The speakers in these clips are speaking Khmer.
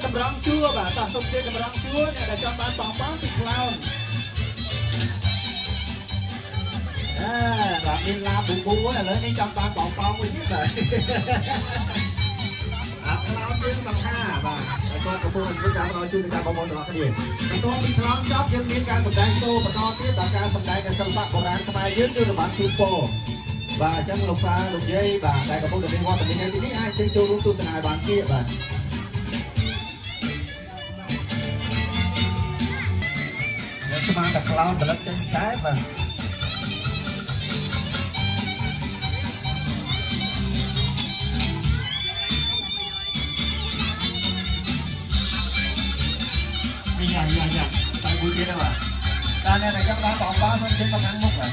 តម្រង់ជួរបាទសូមជឿតម្រង់ជួរអ្នកដែលចង់បានបងបងពីខ្លោនបាទមានឡាប៊ូប៊ូឥឡូវនេះចង់បានបងបងមួយទៀតបាទខ្លោនយើងសំខាន់បាទគាត់កំពុងធ្វើការបន្តជួយនឹងការបងប្អូនទាំងអស់គ្នាបន្ទាប់ពីខ្លោនចប់យើងមានការសម្ដែងសូបន្តទៀតដល់ការសម្ដែងនៃសិល្បៈបុរាណខ្មែរយើងគឺរបាំជូពោបាទអញ្ចឹងលោកតាលោកយាយបាទដែលកំពុងតែមានវត្តមាននៅទីនេះអាចចូលរួមទស្សនាបានជាបាទស្មានតែខ្លោនផលិតចេញតែបាទយ៉ាតែមួយទៀតហ្នឹងបាទតែអ្នកដែលចង់បានបងបងមិនចេញមកខាងមុខបាទ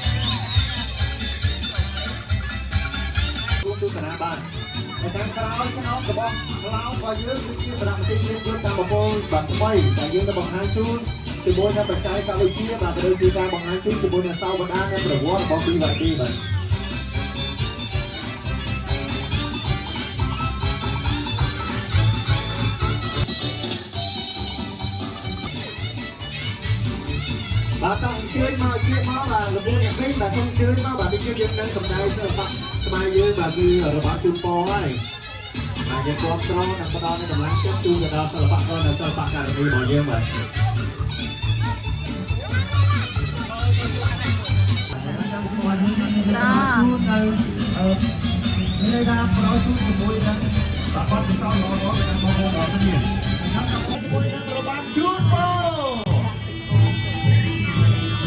រួមទស្សនាបានតែតាមក្រោយក្នុងកបងខ្លោនរបស់យើងគឺជាប្រដាប់ទីយើងតាមប្រព័ន្ធបាទថ្មីដែលយើងទៅបង្ហាញជូនជាមួយនឹងបច្ចេកវិទ្យាបាទឬគឺការបង្ហាញជូនជាមួយនឹងសោវណ្ណនិងប្រវត្តិរបស់ BYD បាទបាទតោះអញ្ជើញមកជាមកបាទលោកអ្នកវិញបាទសូមអញ្ជើញមកបាទនេះគឺយើងនឹងសម្ដែងសិល្បៈខ្មែរយើងបាទគឺរបស់ជូនពរហើយបាទយើងគ្រប់គ្រងនិងផ្ដល់នូវកម្លាំងចិត្តជូនទៅដល់សិល្បករនៅសិល្បៈការនីរបស់យើងបាទមានការប្រោសជាមួយនឹងប្រព័ន្ធសោតល្អៗរបស់បងប្អូនទាំងអស់គ្នាជាមួយនឹងរបាំជួន